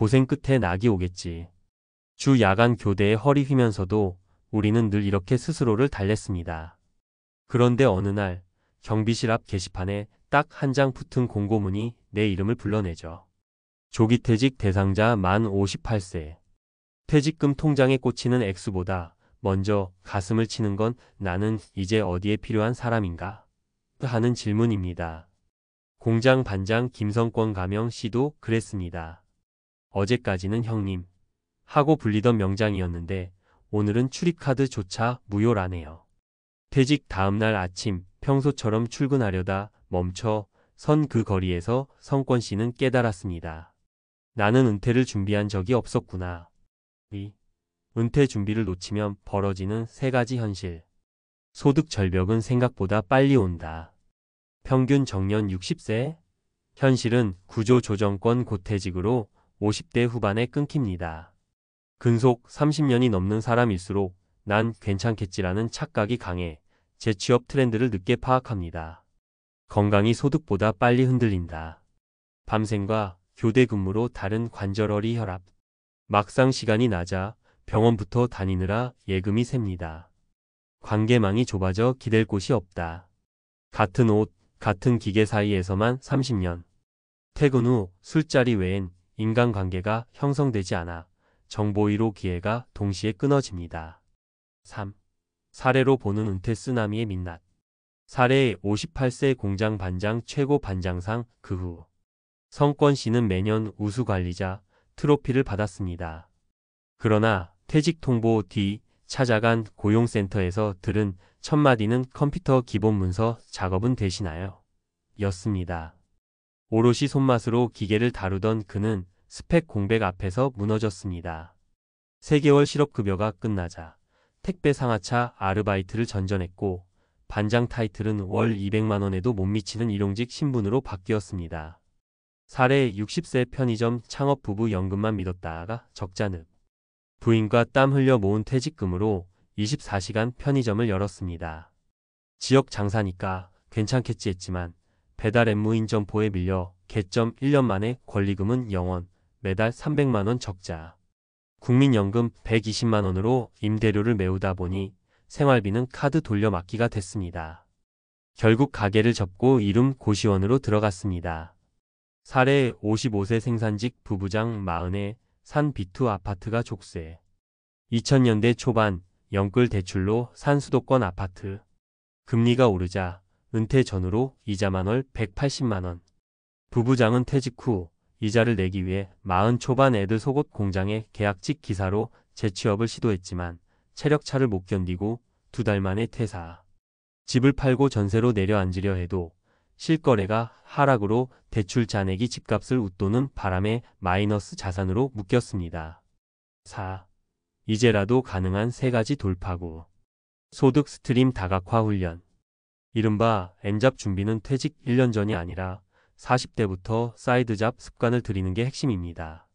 고생 끝에 낙이 오겠지. 주 야간 교대에 허리 휘면서도 우리는 늘 이렇게 스스로를 달랬습니다. 그런데 어느 날 경비실 앞 게시판에 딱 한 장 붙은 공고문이 내 이름을 불러내죠. 조기퇴직 대상자 만 58세. 퇴직금 통장에 꽂히는 액수보다 먼저 가슴을 치는 건 나는 이제 어디에 필요한 사람인가? 하는 질문입니다. 공장 반장 김성권 가명 씨도 그랬습니다. 어제까지는 형님 하고 불리던 명장이었는데 오늘은 출입카드조차 무효라네요. 퇴직 다음날 아침 평소처럼 출근하려다 멈춰 선 그 거리에서 성권 씨는 깨달았습니다. 나는 은퇴를 준비한 적이 없었구나. 은퇴 준비를 놓치면 벌어지는 세 가지 현실. 소득 절벽은 생각보다 빨리 온다. 평균 정년 60세. 현실은 구조조정권 고퇴직으로 50대 후반에 끊깁니다. 근속 30년이 넘는 사람일수록 난 괜찮겠지라는 착각이 강해 재취업 트렌드를 늦게 파악합니다. 건강이 소득보다 빨리 흔들린다. 밤샘과 교대 근무로 다른 관절허리 혈압. 막상 시간이 낮아 병원부터 다니느라 예금이 셉니다. 관계망이 좁아져 기댈 곳이 없다. 같은 옷, 같은 기계 사이에서만 30년. 퇴근 후 술자리 외엔 인간관계가 형성되지 않아 정보 1호 기회가 동시에 끊어집니다. 3. 사례로 보는 은퇴 쓰나미의 민낯. 사례 58세 공장 반장 최고 반장상 그 후. 성권 씨는 매년 우수관리자 트로피를 받았습니다. 그러나 퇴직 통보 뒤 찾아간 고용센터에서 들은 첫 마디는 컴퓨터 기본 문서 작업은 되시나요? 였습니다. 오롯이 손맛으로 기계를 다루던 그는 스펙 공백 앞에서 무너졌습니다. 3개월 실업급여가 끝나자 택배 상하차 아르바이트를 전전했고 반장 타이틀은 월 200만 원에도 못 미치는 일용직 신분으로 바뀌었습니다. 사례 60세 편의점 창업 부부 연금만 믿었다가 적자늪. 부인과 땀 흘려 모은 퇴직금으로 24시간 편의점을 열었습니다. 지역 장사니까 괜찮겠지 했지만 배달 앱무인 점포에 밀려 개점 1년 만에 권리금은 0원, 매달 300만 원 적자. 국민연금 120만 원으로 임대료를 메우다 보니 생활비는 카드 돌려막기가 됐습니다. 결국 가게를 접고 이름 고시원으로 들어갔습니다. 사례 55세 생산직 부부장 40에 산 B2 아파트가 족쇄. 2000년대 초반 영끌 대출로 산 수도권 아파트. 금리가 오르자 은퇴 전후로 이자만 월 180만 원. 부부장은 퇴직 후 이자를 내기 위해 40 초반 애들 속옷 공장에 계약직 기사로 재취업을 시도했지만 체력차를 못 견디고 2달 만에 퇴사. 집을 팔고 전세로 내려앉으려 해도 실거래가 하락으로 대출 잔액이 집값을 웃도는 바람에 마이너스 자산으로 묶였습니다. 4. 이제라도 가능한 3가지 돌파구. 소득 스트림 다각화 훈련. 이른바 N잡 준비는 퇴직 1년 전이 아니라 40대부터 사이드잡 습관을 들이는 게 핵심입니다.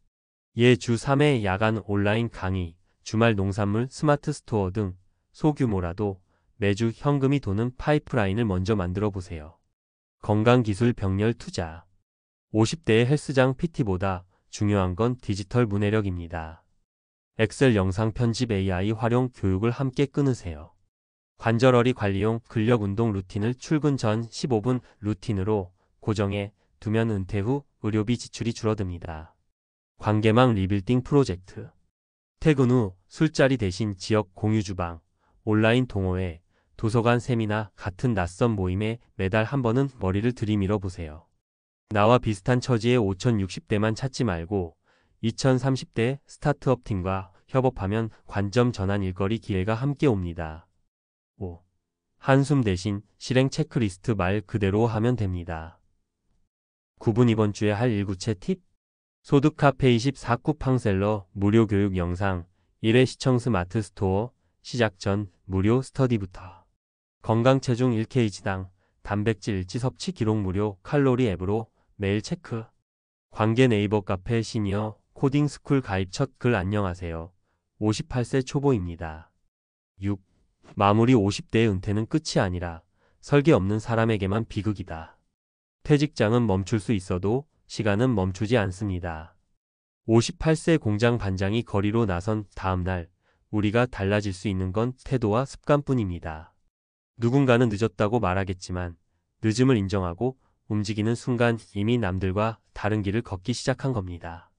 주 3회 야간 온라인 강의, 주말 농산물 스마트 스토어 등 소규모라도 매주 현금이 도는 파이프라인을 먼저 만들어 보세요. 건강기술 병렬 투자. 50대의 헬스장 PT보다 중요한 건 디지털 문해력입니다. 엑셀 영상 편집 AI 활용 교육을 함께 끊으세요. 관절허리 관리용 근력운동 루틴을 출근 전 15분 루틴으로 고정해 두면 은퇴 후 의료비 지출이 줄어듭니다. 관계망 리빌딩 프로젝트. 퇴근 후 술자리 대신 지역 공유주방, 온라인 동호회, 도서관 세미나 같은 낯선 모임에 매달 한 번은 머리를 들이밀어 보세요. 나와 비슷한 처지의 5060대만 찾지 말고 2030대 스타트업 팀과 협업하면 관점 전환 일거리 기회가 함께 옵니다. 5. 한숨 대신 실행 체크리스트 말 그대로 하면 됩니다. 9분 이번 주에 할 일구체 팁. 소득 카페 24 쿠팡셀러 무료 교육 영상 1회 시청 스마트 스토어 시작 전 무료 스터디부터. 건강 체중 1kg당 단백질 일지 섭취 기록 무료 칼로리 앱으로 매일 체크. 관계 네이버 카페 시니어 코딩 스쿨 가입 첫 글 안녕하세요. 58세 초보입니다. 6. 마무리 50대의 은퇴는 끝이 아니라 설계 없는 사람에게만 비극이다. 퇴직장은 멈출 수 있어도 시간은 멈추지 않습니다. 58세 공장 반장이 거리로 나선 다음 날 우리가 달라질 수 있는 건 태도와 습관뿐입니다. 누군가는 늦었다고 말하겠지만 늦음을 인정하고 움직이는 순간 이미 남들과 다른 길을 걷기 시작한 겁니다.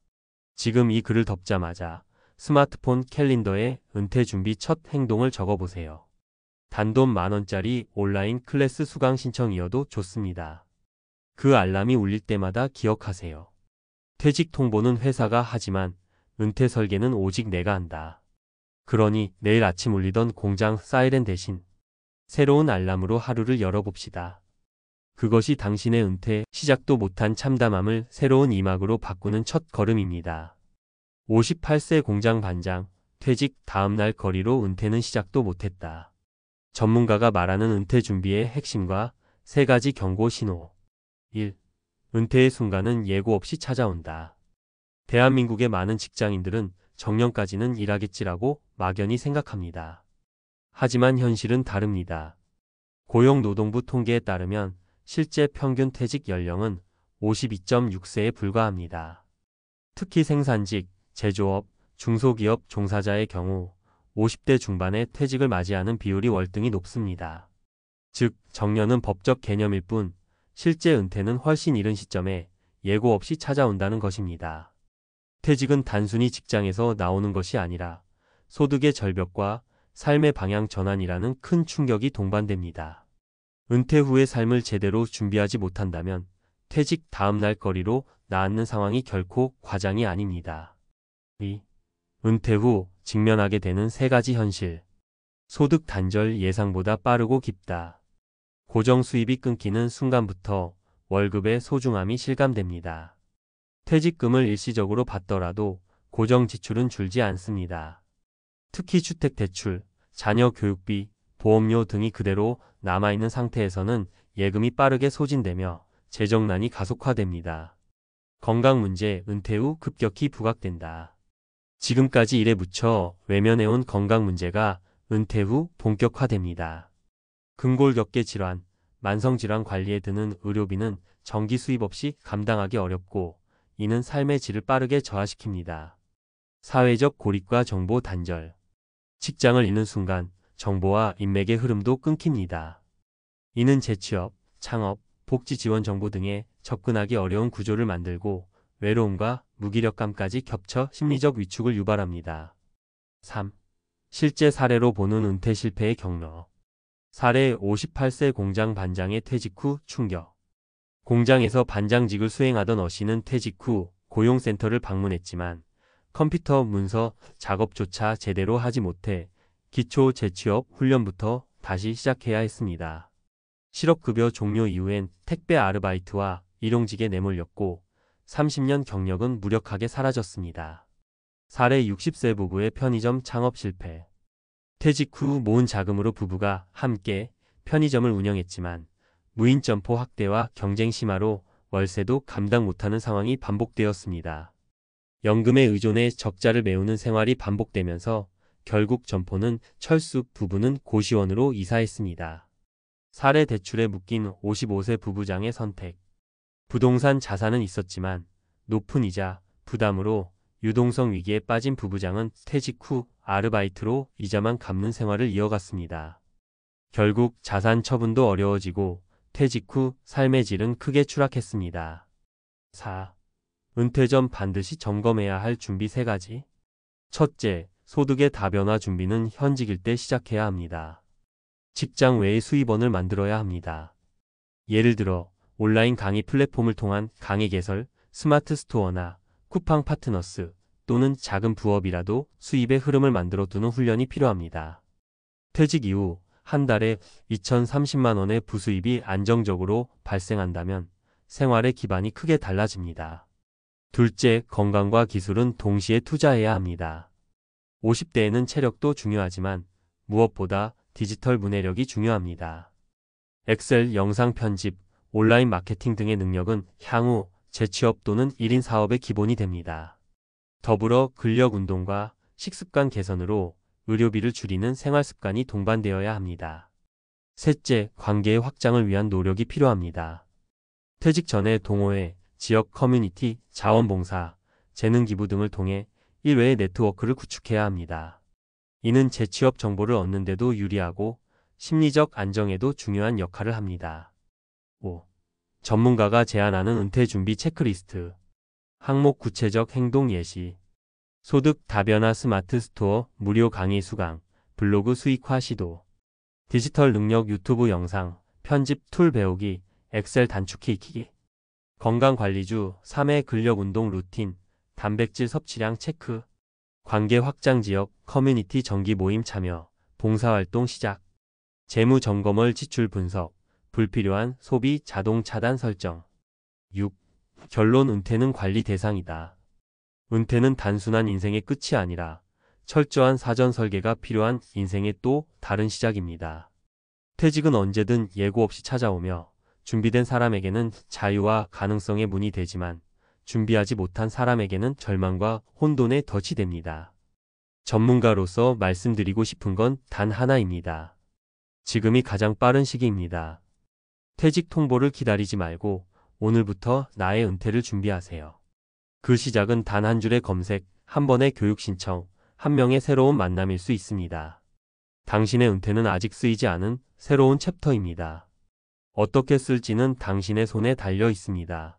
지금 이 글을 덮자마자 스마트폰 캘린더에 은퇴 준비 첫 행동을 적어보세요. 단돈 10,000원짜리 온라인 클래스 수강 신청이어도 좋습니다. 그 알람이 울릴 때마다 기억하세요. 퇴직 통보는 회사가 하지만 은퇴 설계는 오직 내가 한다. 그러니 내일 아침 울리던 공장 사이렌 대신 새로운 알람으로 하루를 열어봅시다. 그것이 당신의 은퇴, 시작도 못한 참담함을 새로운 이막으로 바꾸는 첫 걸음입니다. 58세 공장 반장, 퇴직 다음 날 거리로 은퇴는 시작도 못했다. 전문가가 말하는 은퇴 준비의 핵심과 3가지 경고 신호. 1. 은퇴의 순간은 예고 없이 찾아온다. 대한민국의 많은 직장인들은 정년까지는 일하겠지라고 막연히 생각합니다. 하지만 현실은 다릅니다. 고용노동부 통계에 따르면 실제 평균 퇴직 연령은 52.6세에 불과합니다. 특히 생산직, 제조업, 중소기업 종사자의 경우 50대 중반에 퇴직을 맞이하는 비율이 월등히 높습니다. 즉, 정년은 법적 개념일 뿐 실제 은퇴는 훨씬 이른 시점에 예고 없이 찾아온다는 것입니다. 퇴직은 단순히 직장에서 나오는 것이 아니라 소득의 절벽과 삶의 방향 전환이라는 큰 충격이 동반됩니다. 은퇴 후의 삶을 제대로 준비하지 못한다면 퇴직 다음 날 거리로 나앉는 상황이 결코 과장이 아닙니다. 2. 은퇴 후 직면하게 되는 3가지 현실. 소득 단절 예상보다 빠르고 깊다. 고정 수입이 끊기는 순간부터 월급의 소중함이 실감됩니다. 퇴직금을 일시적으로 받더라도 고정 지출은 줄지 않습니다. 특히 주택대출, 자녀 교육비, 보험료 등이 그대로 남아있는 상태에서는 예금이 빠르게 소진되며 재정난이 가속화됩니다. 건강 문제, 은퇴 후 급격히 부각된다. 지금까지 일에 묻혀 외면해온 건강 문제가 은퇴 후 본격화됩니다. 근골격계 질환, 만성질환 관리에 드는 의료비는 정기 수입 없이 감당하기 어렵고 이는 삶의 질을 빠르게 저하시킵니다. 사회적 고립과 정보 단절. 직장을 잃는 순간 정보와 인맥의 흐름도 끊깁니다. 이는 재취업, 창업, 복지 지원 정보 등에 접근하기 어려운 구조를 만들고 외로움과 무기력감까지 겹쳐 심리적 위축을 유발합니다. 3. 실제 사례로 보는 은퇴 실패의 경로. 사례 58세 공장 반장의 퇴직 후 충격. 공장에서 반장직을 수행하던 어 씨는 퇴직 후 고용센터를 방문했지만 컴퓨터 문서 작업조차 제대로 하지 못해 기초 재취업 훈련부터 다시 시작해야 했습니다. 실업급여 종료 이후엔 택배 아르바이트와 일용직에 내몰렸고 30년 경력은 무력하게 사라졌습니다. 사례 60세 부부의 편의점 창업 실패. 퇴직 후 모은 자금으로 부부가 함께 편의점을 운영했지만 무인 점포 확대와 경쟁 심화로 월세도 감당 못하는 상황이 반복되었습니다. 연금에 의존해 적자를 메우는 생활이 반복되면서 결국 점포는 철수, 부부는 고시원으로 이사했습니다. 사례 대출에 묶인 55세 부부장의 선택. 부동산 자산은 있었지만 높은 이자, 부담으로 유동성 위기에 빠진 부부장은 퇴직 후 아르바이트로 이자만 갚는 생활을 이어갔습니다. 결국 자산 처분도 어려워지고 퇴직 후 삶의 질은 크게 추락했습니다. 4. 은퇴 전 반드시 점검해야 할 준비 3가지. 첫째, 소득의 다변화 준비는 현직일 때 시작해야 합니다. 직장 외의 수입원을 만들어야 합니다. 예를 들어 온라인 강의 플랫폼을 통한 강의 개설, 스마트 스토어나 쿠팡 파트너스 또는 작은 부업이라도 수입의 흐름을 만들어 두는 훈련이 필요합니다. 퇴직 이후 한 달에 2,030만 원의 부수입이 안정적으로 발생한다면 생활의 기반이 크게 달라집니다. 둘째, 건강과 기술은 동시에 투자해야 합니다. 50대에는 체력도 중요하지만 무엇보다 디지털 문해력이 중요합니다. 엑셀, 영상 편집, 온라인 마케팅 등의 능력은 향후 재취업 또는 1인 사업의 기본이 됩니다. 더불어 근력 운동과 식습관 개선으로 의료비를 줄이는 생활 습관이 동반되어야 합니다. 셋째, 관계의 확장을 위한 노력이 필요합니다. 퇴직 전에 동호회, 지역 커뮤니티, 자원봉사, 재능 기부 등을 통해 일회의 네트워크를 구축해야 합니다. 이는 재취업 정보를 얻는데도 유리하고 심리적 안정에도 중요한 역할을 합니다. 5. 전문가가 제안하는 은퇴 준비 체크리스트. 항목 구체적 행동 예시. 소득 다변화 스마트 스토어, 무료 강의 수강, 블로그 수익화 시도. 디지털 능력 유튜브 영상, 편집 툴 배우기, 엑셀 단축키 익히기. 건강관리주, 3회 근력 운동 루틴, 단백질 섭취량 체크. 관계 확장 지역, 커뮤니티 정기 모임 참여, 봉사활동 시작. 재무 점검월 지출 분석, 불필요한 소비 자동 차단 설정. 6. 결론 은퇴는 관리 대상이다. 은퇴는 단순한 인생의 끝이 아니라 철저한 사전 설계가 필요한 인생의 또 다른 시작입니다. 퇴직은 언제든 예고 없이 찾아오며 준비된 사람에게는 자유와 가능성의 문이 되지만 준비하지 못한 사람에게는 절망과 혼돈의 덫이 됩니다. 전문가로서 말씀드리고 싶은 건 단 하나입니다. 지금이 가장 빠른 시기입니다. 퇴직 통보를 기다리지 말고 오늘부터 나의 은퇴를 준비하세요. 그 시작은 단 한 줄의 검색, 한 번의 교육 신청, 한 명의 새로운 만남일 수 있습니다. 당신의 은퇴는 아직 쓰이지 않은 새로운 챕터입니다. 어떻게 쓸지는 당신의 손에 달려 있습니다.